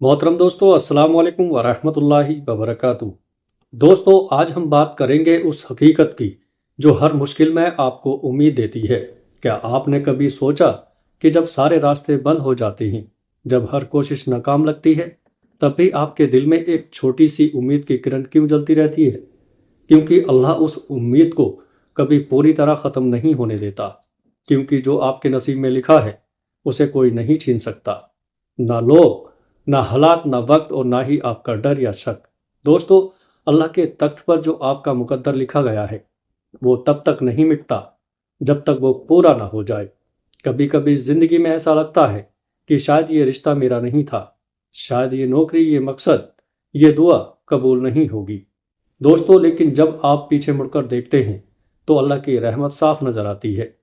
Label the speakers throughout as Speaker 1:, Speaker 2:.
Speaker 1: मोहतरम दोस्तों, अस्सलाम वालेकुम वरहमतुल्लाहि वबरकातुहू। दोस्तों, आज हम बात करेंगे उस हकीकत की जो हर मुश्किल में आपको उम्मीद देती है। क्या आपने कभी सोचा कि जब सारे रास्ते बंद हो जाते हैं, जब हर कोशिश नाकाम लगती है, तब भी आपके दिल में एक छोटी सी उम्मीद की किरण क्यों जलती रहती है? क्योंकि अल्लाह उस उम्मीद को कभी पूरी तरह ख़त्म नहीं होने देता। क्योंकि जो आपके नसीब में लिखा है उसे कोई नहीं छीन सकता, ना लोग, ना हालात, ना वक्त, और ना ही आपका डर या शक। दोस्तों, अल्लाह के तख्त पर जो आपका मुकद्दर लिखा गया है वो तब तक नहीं मिटता जब तक वो पूरा ना हो जाए। कभी कभी जिंदगी में ऐसा लगता है कि शायद ये रिश्ता मेरा नहीं था, शायद ये नौकरी, ये मकसद, ये दुआ कबूल नहीं होगी। दोस्तों, लेकिन जब आप पीछे मुड़कर देखते हैं तो अल्लाह की रहमत साफ नजर आती है।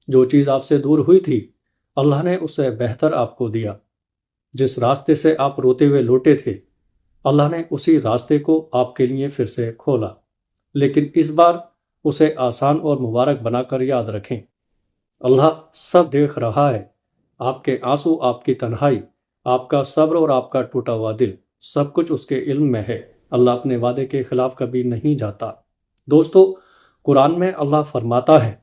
Speaker 1: जो चीज़ आपसे दूर हुई थी, अल्लाह ने उससे बेहतर आपको दिया। जिस रास्ते से आप रोते हुए लौटे थे, अल्लाह ने उसी रास्ते को आपके लिए फिर से खोला। लेकिन इस बार उसे आसान और मुबारक बनाकर याद रखें। अल्लाह सब देख रहा है, आपके आंसू, आपकी तन्हाई, आपका सब्र और आपका टूटा हुआ दिल, सब कुछ उसके इल्म में है। अल्लाह अपने वादे के खिलाफ कभी नहीं जाता। दोस्तों, कुरान में अल्लाह फरमाता है,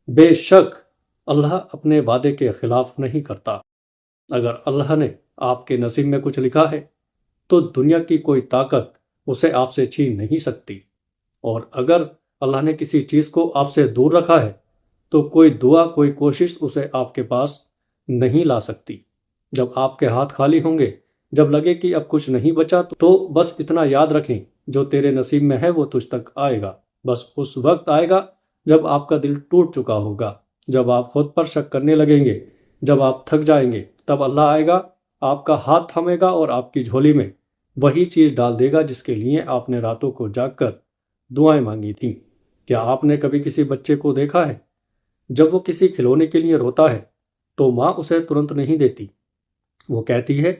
Speaker 1: बेशक अल्लाह अपने वादे के खिलाफ नहीं करता। अगर अल्लाह ने आपके नसीब में कुछ लिखा है तो दुनिया की कोई ताकत उसे आपसे छीन नहीं सकती। और अगर अल्लाह ने किसी चीज़ को आपसे दूर रखा है तो कोई दुआ, कोई कोशिश उसे आपके पास नहीं ला सकती। जब आपके हाथ खाली होंगे, जब लगे कि अब कुछ नहीं बचा, तो बस इतना याद रखें, जो तेरे नसीब में है वो तुझ तक आएगा। बस उस वक्त आएगा जब आपका दिल टूट चुका होगा, जब आप खुद पर शक करने लगेंगे, जब आप थक जाएंगे, तब अल्लाह आएगा, आपका हाथ थामेगा और आपकी झोली में वही चीज़ डाल देगा जिसके लिए आपने रातों को जागकर दुआएं मांगी थी। क्या आपने कभी किसी बच्चे को देखा है, जब वो किसी खिलौने के लिए रोता है तो माँ उसे तुरंत नहीं देती। वो कहती है,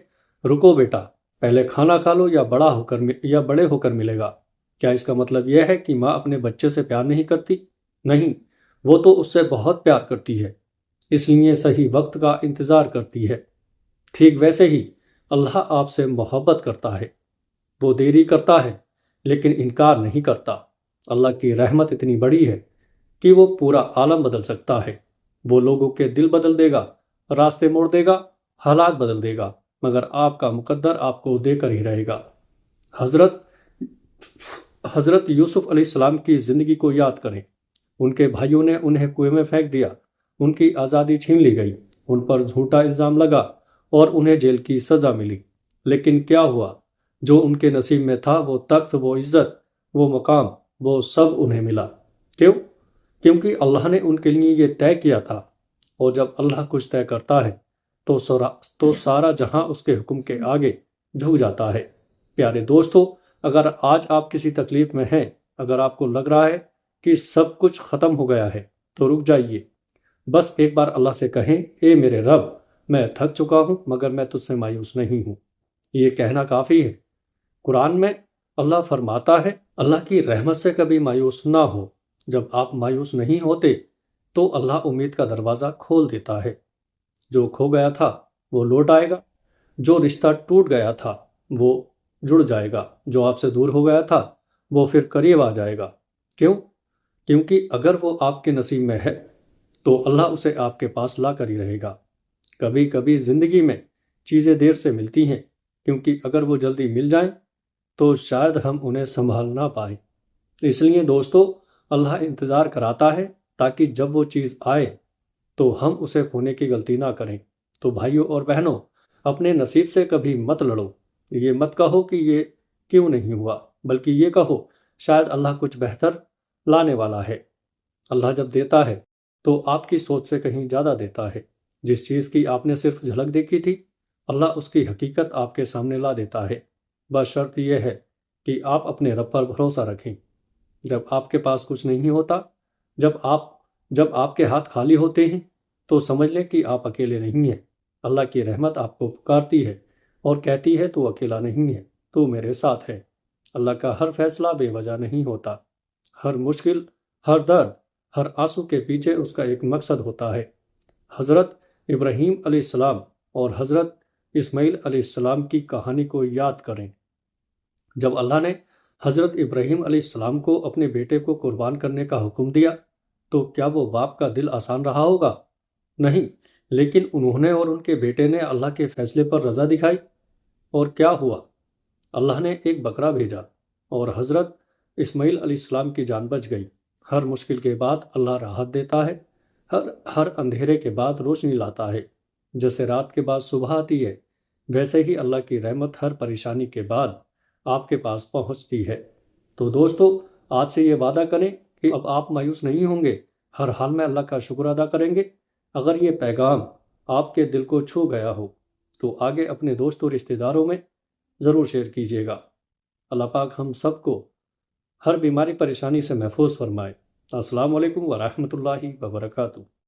Speaker 1: रुको बेटा, पहले खाना खा लो, या बड़े होकर मिलेगा। क्या इसका मतलब यह है कि माँ अपने बच्चे से प्यार नहीं करती? नहीं, वो तो उससे बहुत प्यार करती है, इसलिए सही वक्त का इंतज़ार करती है। ठीक वैसे ही अल्लाह आपसे मोहब्बत करता है। वो देरी करता है लेकिन इनकार नहीं करता। अल्लाह की रहमत इतनी बड़ी है कि वो पूरा आलम बदल सकता है। वो लोगों के दिल बदल देगा, रास्ते मोड़ देगा, हालात बदल देगा, मगर आपका मुकद्दर आपको देकर ही रहेगा। हजरत हजरत यूसुफ अलैहिस्सलाम की ज़िंदगी को याद करें। उनके भाइयों ने उन्हें कुएं में फेंक दिया, उनकी आज़ादी छीन ली गई, उन पर झूठा इल्ज़ाम लगा और उन्हें जेल की सज़ा मिली। लेकिन क्या हुआ? जो उनके नसीब में था, वो तख्त, वो इज़्ज़त, वो मकाम, वो सब उन्हें मिला। क्यों? क्योंकि अल्लाह ने उनके लिए ये तय किया था। और जब अल्लाह कुछ तय करता है तो सारा जहां उसके हुक्म के आगे झुक जाता है। प्यारे दोस्तों, अगर आज आप किसी तकलीफ में हैं, अगर आपको लग रहा है कि सब कुछ ख़त्म हो गया है, तो रुक जाइए। बस एक बार अल्लाह से कहें, ए मेरे रब, मैं थक चुका हूँ मगर मैं तुझसे मायूस नहीं हूँ। ये कहना काफ़ी है। कुरान में अल्लाह फरमाता है, अल्लाह की रहमत से कभी मायूस ना हो। जब आप मायूस नहीं होते तो अल्लाह उम्मीद का दरवाज़ा खोल देता है। जो खो गया था वो लौट आएगा, जो रिश्ता टूट गया था वो जुड़ जाएगा, जो आपसे दूर हो गया था वो फिर करीब आ जाएगा। क्यों? क्योंकि अगर वो आपके नसीब में है तो अल्लाह उसे आपके पास ला कर ही रहेगा। कभी कभी ज़िंदगी में चीज़ें देर से मिलती हैं, क्योंकि अगर वो जल्दी मिल जाएं तो शायद हम उन्हें संभाल ना पाए। इसलिए दोस्तों, अल्लाह इंतज़ार कराता है ताकि जब वो चीज़ आए तो हम उसे खोने की गलती ना करें। तो भाइयों और बहनों, अपने नसीब से कभी मत लड़ो। ये मत कहो कि ये क्यों नहीं हुआ, बल्कि ये कहो, शायद अल्लाह कुछ बेहतर लाने वाला है। अल्लाह जब देता है तो आपकी सोच से कहीं ज़्यादा देता है। जिस चीज़ की आपने सिर्फ झलक देखी थी, अल्लाह उसकी हकीकत आपके सामने ला देता है। बस शर्त यह है कि आप अपने रब पर भरोसा रखें। जब आपके पास कुछ नहीं होता, जब आप जब आपके हाथ खाली होते हैं, तो समझ लें कि आप अकेले नहीं हैं। अल्लाह की रहमत आपको पुकारती है और कहती है, तू अकेला नहीं है, तू मेरे साथ है। अल्लाह का हर फैसला बेवजह नहीं होता। हर मुश्किल, हर दर्द, हर आंसू के पीछे उसका एक मकसद होता है। हज़रत इब्राहीम अलैहिस्सलाम और हज़रत اسماعیل علیہ السلام کی کہانی کو یاد کریں۔ جب اللہ نے حضرت ابراہیم علیہ السلام کو اپنے بیٹے کو قربان کرنے کا حکم دیا تو کیا وہ باپ کا دل آسان رہا ہوگا؟ نہیں، لیکن انہوں نے اور ان کے بیٹے نے اللہ کے فیصلے پر رضا دکھائی، اور کیا ہوا؟ اللہ نے ایک بکرا بھیجا اور حضرت اسماعیل علیہ السلام کی جان بچ گئی۔ ہر مشکل کے بعد اللہ راحت دیتا ہے، ہر اندھیرے کے بعد روشنی لاتا ہے۔ جیسے رات کے بعد صبح آتی ہے، ویسے ہی اللہ کی رحمت ہر پریشانی کے بعد آپ کے پاس پہنچتی ہے۔ تو دوستو، آج سے یہ وعدہ کریں کہ اب آپ مایوس نہیں ہوں گے، ہر حال میں اللہ کا شکر ادا کریں گے۔ اگر یہ پیغام آپ کے دل کو چھو گیا ہو تو آگے اپنے دوستوں رشتہ داروں میں ضرور شیئر کیجیے گا۔ اللہ پاک ہم سب کو ہر بیماری پریشانی سے محفوظ فرمائے۔ السلام علیکم ورحمۃ اللہ وبرکاتہ۔